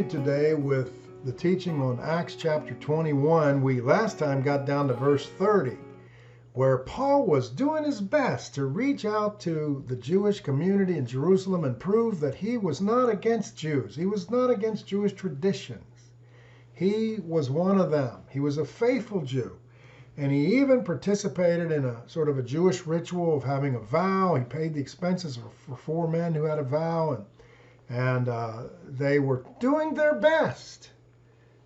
continue today with the teaching on Acts chapter 21. We last time got down to verse 30, where Paul was doing his best to reach out to the Jewish community in Jerusalem and prove that he was not against Jews. He was not against Jewish traditions. He was one of them. He was a faithful Jew. And he even participated in a sort of a Jewish ritual of having a vow. He paid the expenses for 4 men who had a vow, and they were doing their best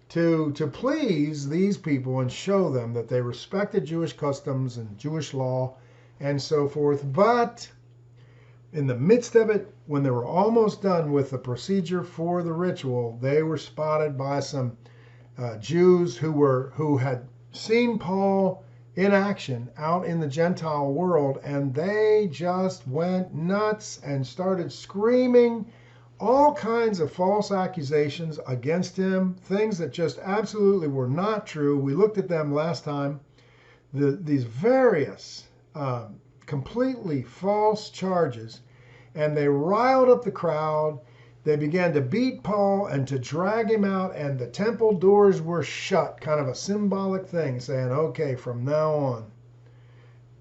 to please these people and show them that they respected Jewish customs and Jewish law and so forth. But in the midst of it, when they were almost done with the procedure for the ritual, they were spotted by some Jews who had seen Paul in action out in the Gentile world, and they just went nuts and started screaming all kinds of false accusations against him, things that just absolutely were not true. We looked at them last time, these various completely false charges, and they riled up the crowd. They began to beat Paul and to drag him out, and the temple doors were shut, kind of a symbolic thing, saying, okay, from now on,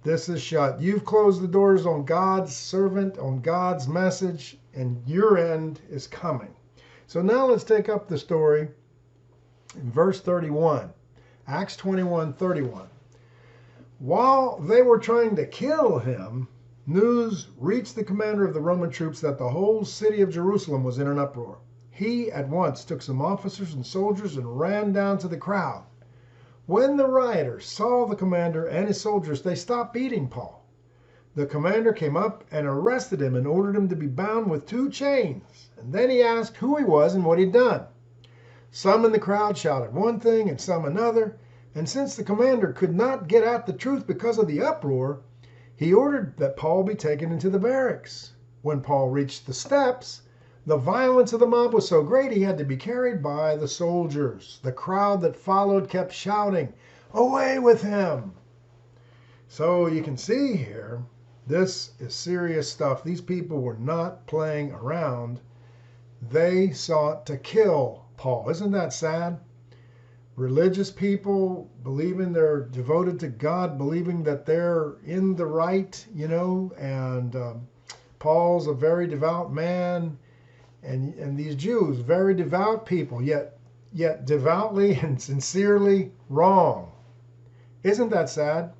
this is shut. You've closed the doors on God's servant, on God's message, and your end is coming. So now let's take up the story in verse 31, Acts 21:31. While they were trying to kill him, news reached the commander of the Roman troops that the whole city of Jerusalem was in an uproar. He at once took some officers and soldiers and ran down to the crowd. When the rioters saw the commander and his soldiers, they stopped beating Paul. The commander came up and arrested him and ordered him to be bound with 2 chains. And then he asked who he was and what he'd done. Some in the crowd shouted one thing and some another. And since the commander could not get at the truth because of the uproar, he ordered that Paul be taken into the barracks. When Paul reached the steps, the violence of the mob was so great he had to be carried by the soldiers. The crowd that followed kept shouting, "Away with him!" So you can see here, this is serious stuff. These people were not playing around. They sought to kill Paul. Isn't that sad? Religious people believing they're devoted to God, believing that they're in the right, and Paul's a very devout man, and these Jews, very devout people, yet devoutly and sincerely wrong. Isn't that sad?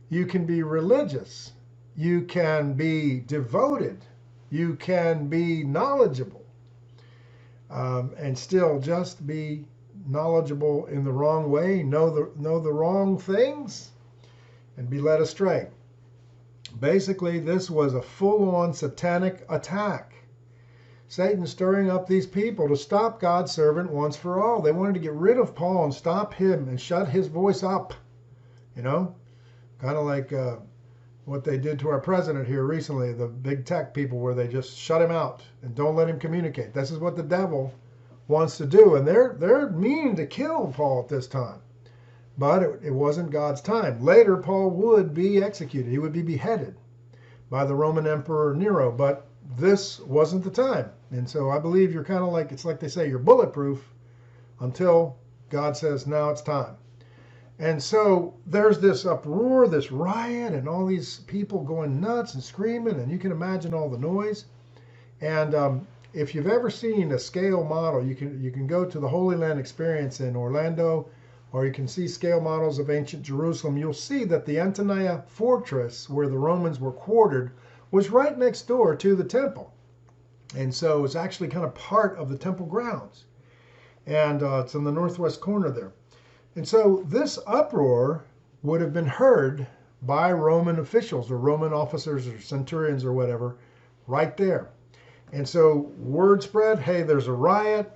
You can be religious, you can be devoted, you can be knowledgeable, and still just be knowledgeable in the wrong way, know the wrong things, and be led astray. Basically, this was a full-on satanic attack. Satan stirring up these people to stop God's servant once for all. They wanted to get rid of Paul and stop him and shut his voice up. Kind of like what they did to our president here recently, the big tech people, where they just shut him out and don't let him communicate. This is what the devil wants to do, and they're meaning to kill Paul at this time, but it wasn't God's time. Later, Paul would be executed. He would be beheaded by the Roman Emperor Nero, but this wasn't the time. And so I believe you're kind of like, it's like they say, you're bulletproof until God says, now it's time. And so there's this uproar, this riot, and all these people going nuts and screaming, and you can imagine all the noise. And if you've ever seen a scale model, you can go to the Holy Land Experience in Orlando, or you can see scale models of ancient Jerusalem. You'll see that the Antonia fortress, where the Romans were quartered, was right next door to the temple. And so it's actually kind of part of the temple grounds. And it's in the northwest corner there. And so this uproar would have been heard by Roman officials or Roman officers or centurions or whatever right there. And so word spread, hey, there's a riot.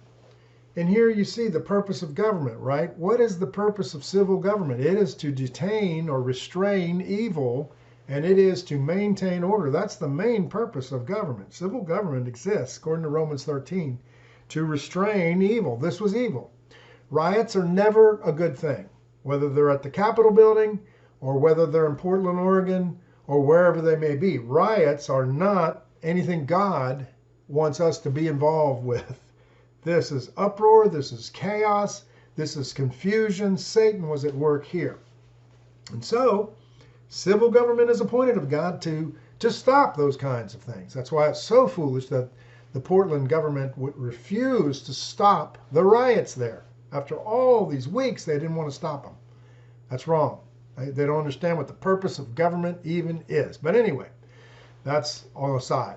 And here you see the purpose of government, right? What is the purpose of civil government? It is to detain or restrain evil, and it is to maintain order. That's the main purpose of government. Civil government exists, according to Romans 13, to restrain evil. This was evil. Riots are never a good thing, whether they're at the Capitol building or whether they're in Portland, Oregon, or wherever they may be. Riots are not anything God wants us to be involved with. This is uproar. This is chaos. This is confusion. Satan was at work here. And so, civil government is appointed of God to stop those kinds of things. That's why it's so foolish that the Portland government would refuse to stop the riots there. After all these weeks, they didn't want to stop them. That's wrong. They don't understand what the purpose of government even is. But anyway, that's on the side.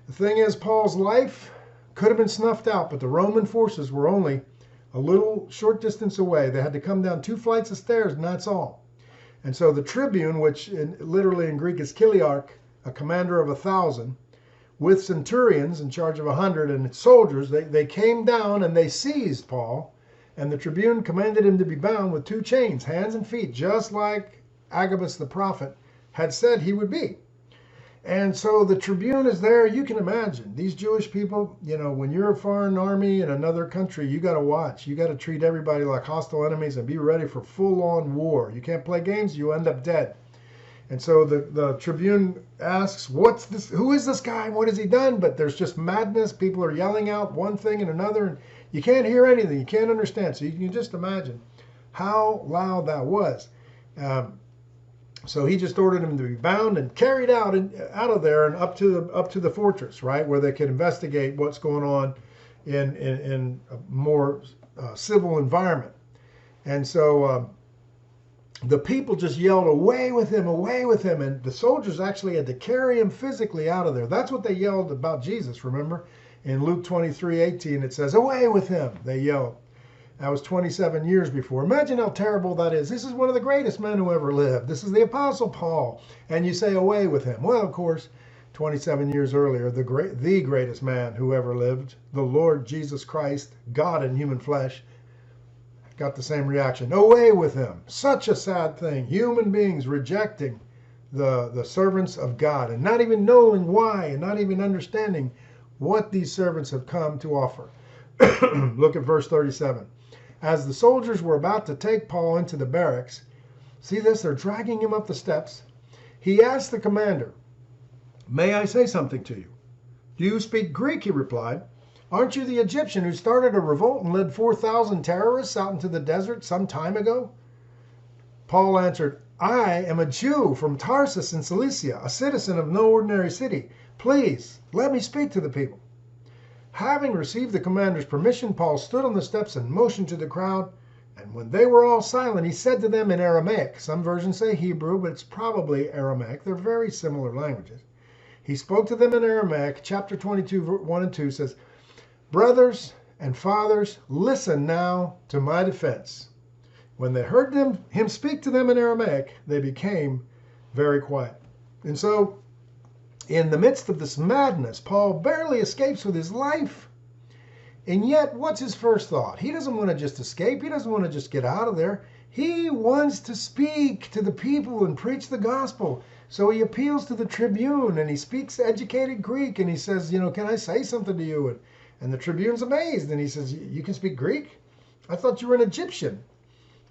The thing is, Paul's life could have been snuffed out, but the Roman forces were only a little short distance away. They had to come down 2 flights of stairs, and that's all. And so the tribune, which literally in Greek is Kiliarch, a commander of 1,000, with centurions in charge of 100 and soldiers, they came down and they seized Paul. And the tribune commanded him to be bound with 2 chains, hands and feet, just like Agabus the prophet had said he would be. And so the tribune is there. You can imagine these Jewish people, when you're a foreign army in another country, you got to watch. You got to treat everybody like hostile enemies and be ready for full-on war. You can't play games, you end up dead. And so the tribune asks, what's this? Who is this guy? What has he done? But there's just madness. People are yelling out one thing and another, and you can't hear anything. You can't understand. So you can just imagine how loud that was. So he just ordered him to be bound and carried out of there and up to the fortress, right, where they could investigate what's going on in a more civil environment. And so the people just yelled, away with him, and the soldiers actually had to carry him physically out of there. That's what they yelled about Jesus, remember? In Luke 23:18, it says, away with him, they yelled. That was 27 years before. Imagine how terrible that is. This is one of the greatest men who ever lived. This is the Apostle Paul, and you say away with him. Well, of course, 27 years earlier, the greatest man who ever lived, the Lord Jesus Christ, God in human flesh, got the same reaction. Away with him. Such a sad thing. Human beings rejecting the servants of God and not even knowing why and not even understanding what these servants have come to offer. Look at verse 37. As the soldiers were about to take Paul into the barracks, see this, they're dragging him up the steps. He asked the commander, may I say something to you? Do you speak Greek? He replied. Aren't you the Egyptian who started a revolt and led 4,000 terrorists out into the desert some time ago? Paul answered, I am a Jew from Tarsus in Cilicia, a citizen of no ordinary city. Please, let me speak to the people. Having received the commander's permission, Paul stood on the steps and motioned to the crowd. And when they were all silent, he said to them in Aramaic. Some versions say Hebrew, but it's probably Aramaic. They're very similar languages. He spoke to them in Aramaic. Chapter 22, 1 and 2 says, brothers and fathers, listen now to my defense. When they heard him speak to them in Aramaic, they became very quiet. And so, in the midst of this madness, Paul barely escapes with his life. And yet, what's his first thought? He doesn't want to just escape. He doesn't want to just get out of there. He wants to speak to the people and preach the gospel. So he appeals to the tribune, and he speaks educated Greek, and he says, can I say something to you? And the tribune's amazed, and he says, you can speak Greek? I thought you were an Egyptian.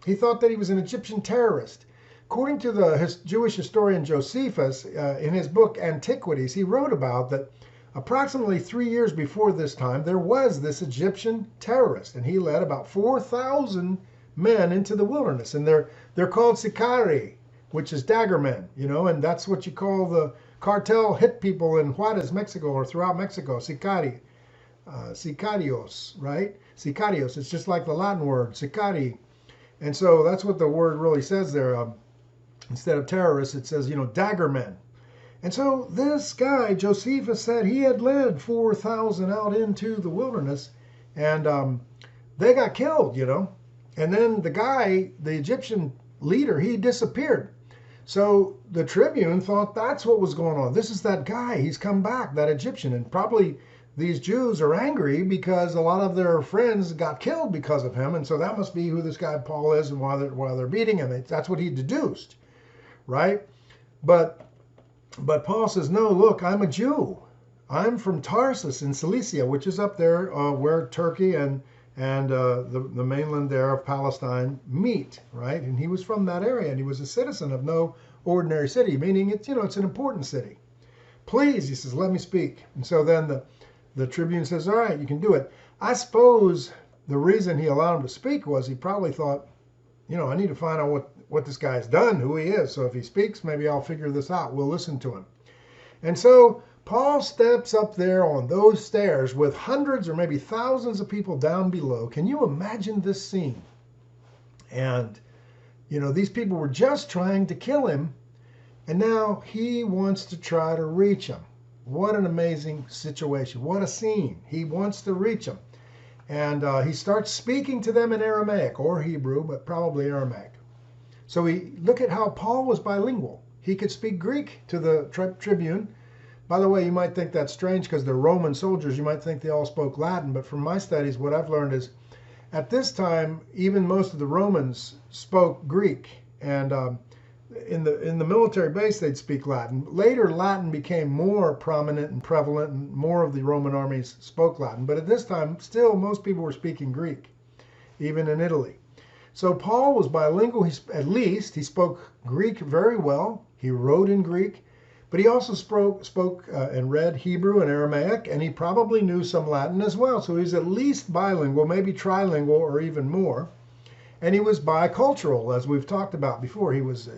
He thought that he was an Egyptian terrorist. According to the Jewish historian Josephus, in his book Antiquities, he wrote about that approximately 3 years before this time, there was this Egyptian terrorist, and he led about 4,000 men into the wilderness. And they're called Sicari, which is dagger men, and that's what you call the cartel hit people in Juarez, Mexico, or throughout Mexico, Sicari. Sicarios, right? Sicarios, it's just like the Latin word, sicari. And so that's what the word really says there. Instead of terrorists, it says, dagger men. And so this guy, Josephus, said he had led 4,000 out into the wilderness, and they got killed, And then the guy, the Egyptian leader, he disappeared. So the tribune thought that's what was going on. This is that guy. He's come back, that Egyptian. And probably these Jews are angry because a lot of their friends got killed because of him. And so that must be who this guy Paul is and why they're beating him. That's what he deduced, right? But Paul says, no, look, I'm a Jew. I'm from Tarsus in Cilicia, which is up there where Turkey and the mainland there of Palestine meet, right? And he was from that area, and he was a citizen of no ordinary city, meaning it's an important city. Please, he says, let me speak. And so then the tribune says, all right, you can do it. I suppose the reason he allowed him to speak was he probably thought, I need to find out what this guy's done, who he is. So if he speaks, maybe I'll figure this out. We'll listen to him. And so Paul steps up there on those stairs with hundreds or maybe thousands of people down below. Can you imagine this scene? And, these people were just trying to kill him. And now he wants to try to reach them. What an amazing situation. What a scene. He wants to reach them. And he starts speaking to them in Aramaic or Hebrew, but probably Aramaic. So we look at how Paul was bilingual. He could speak Greek to the tribune. By the way, you might think that's strange because they're Roman soldiers. You might think they all spoke Latin. But from my studies, what I've learned is at this time, even most of the Romans spoke Greek. And in the military base, they'd speak Latin. Later, Latin became more prominent and prevalent, and more of the Roman armies spoke Latin. But at this time, still, most people were speaking Greek, even in Italy. So Paul was bilingual. At least he spoke Greek very well. He wrote in Greek, but he also spoke and read Hebrew and Aramaic, and he probably knew some Latin as well. So he's at least bilingual, maybe trilingual, or even more. And he was bicultural, as we've talked about before. He was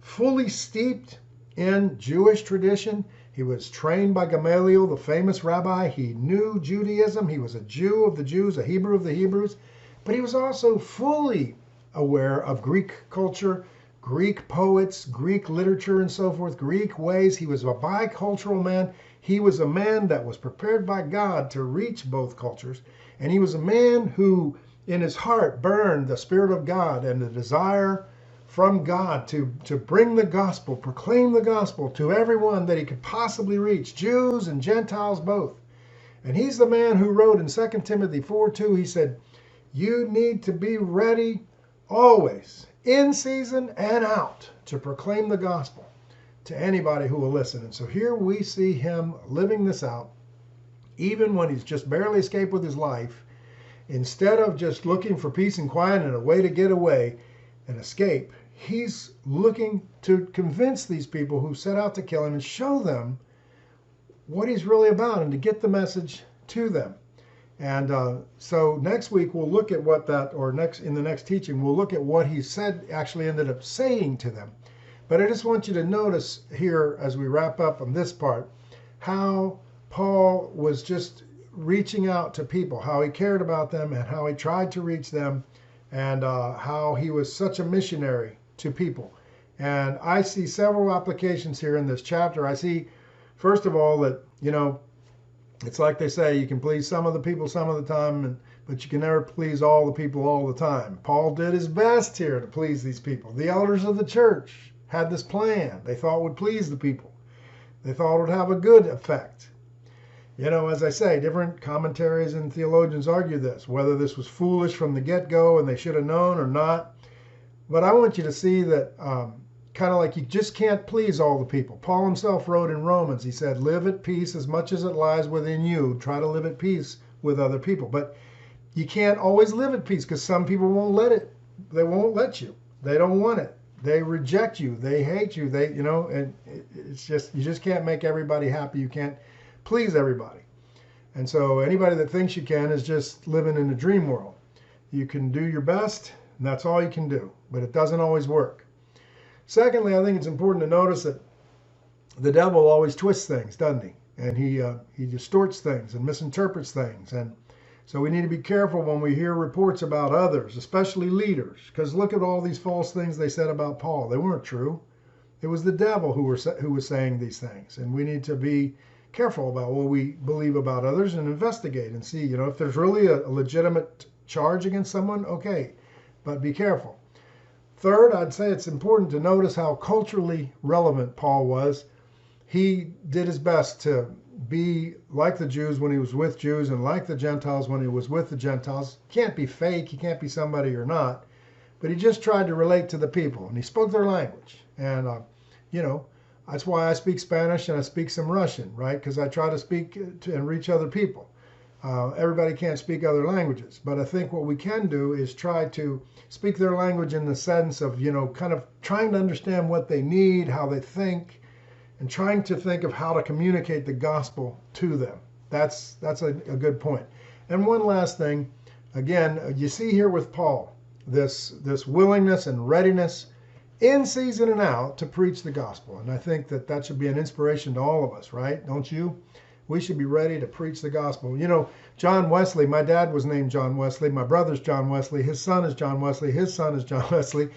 fully steeped in Jewish tradition. He was trained by Gamaliel, the famous rabbi. He knew Judaism. He was a Jew of the Jews, a Hebrew of the Hebrews. But he was also fully aware of Greek culture, Greek poets, Greek literature, and so forth, Greek ways. He was a bicultural man. He was a man that was prepared by God to reach both cultures. And he was a man who in his heart burned the Spirit of God and the desire from God to bring the gospel, proclaim the gospel to everyone that he could possibly reach, Jews and Gentiles both. And he's the man who wrote in 2 Timothy 4:2, he said, you need to be ready always, in season and out, to proclaim the gospel to anybody who will listen. And so here we see him living this out, even when he's just barely escaped with his life. Instead of just looking for peace and quiet and a way to get away and escape, he's looking to convince these people who set out to kill him and show them what he's really about and to get the message to them. And so next week we'll look at in the next teaching, we'll look at what he said, actually ended up saying to them. But I just want you to notice here as we wrap up on this part, how Paul was just reaching out to people, how he cared about them and how he tried to reach them, and how he was such a missionary to people. And I see several applications here in this chapter. I see, first of all, that, it's like they say, you can please some of the people some of the time, but you can never please all the people all the time. Paul did his best here to please these people. The elders of the church had this plan they thought would please the people. They thought it would have a good effect. As I say, different commentaries and theologians argue this, whether this was foolish from the get-go and they should have known or not. But I want you to see that kind of like you just can't please all the people. Paul himself wrote in Romans, he said, live at peace as much as it lies within you. Try to live at peace with other people. But you can't always live at peace because some people won't let it. They won't let you. They don't want it. They reject you. They hate you. And it's just, you just can't make everybody happy. You can't please everybody. And so anybody that thinks you can is just living in a dream world. You can do your best, and that's all you can do, but it doesn't always work. Secondly, I think it's important to notice that the devil always twists things, doesn't he? And he distorts things and misinterprets things. And so we need to be careful when we hear reports about others, especially leaders, because look at all these false things they said about Paul. They weren't true. It was the devil who was saying these things. And we need to be careful about what we believe about others and investigate and see, if there's really a legitimate charge against someone, okay, but be careful. Third, I'd say it's important to notice how culturally relevant Paul was. He did his best to be like the Jews when he was with Jews and like the Gentiles when he was with the Gentiles. He can't be fake, he can't be somebody you're not, but he just tried to relate to the people and he spoke their language. And, that's why I speak Spanish and I speak some Russian, right? Because I try to speak and reach other people. Everybody can't speak other languages, but I think what we can do is try to speak their language in the sense of, kind of trying to understand what they need, how they think, and trying to think of how to communicate the gospel to them. That's a good point. And one last thing, again, you see here with Paul, this willingness and readiness in season and out to preach the gospel. And I think that that should be an inspiration to all of us, right? Don't you? We should be ready to preach the gospel. You know, John Wesley, my dad was named John Wesley. My brother's John Wesley. His son is John Wesley. His son is John Wesley.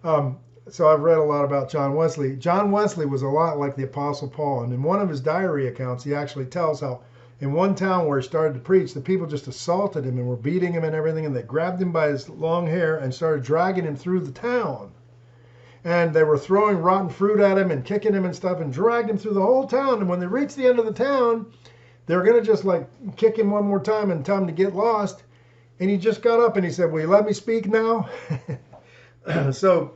So I've read a lot about John Wesley. John Wesley was a lot like the Apostle Paul. And in one of his diary accounts, he actually tells how in one town where he started to preach, the people just assaulted him and were beating him and everything. And they grabbed him by his long hair and started dragging him through the town. And they were throwing rotten fruit at him and kicking him and stuff and dragged him through the whole town. And when they reached the end of the town, they were going to just like kick him one more time and tell him to get lost. And he just got up and he said, "Will you let me speak now?" So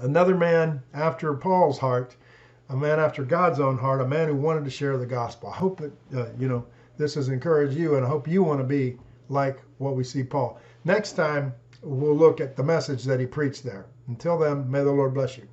another man after Paul's heart, a man after God's own heart, a man who wanted to share the gospel. I hope that, this has encouraged you, and I hope you want to be like what we see Paul. Next time, we'll look at the message that he preached there. Until then, may the Lord bless you.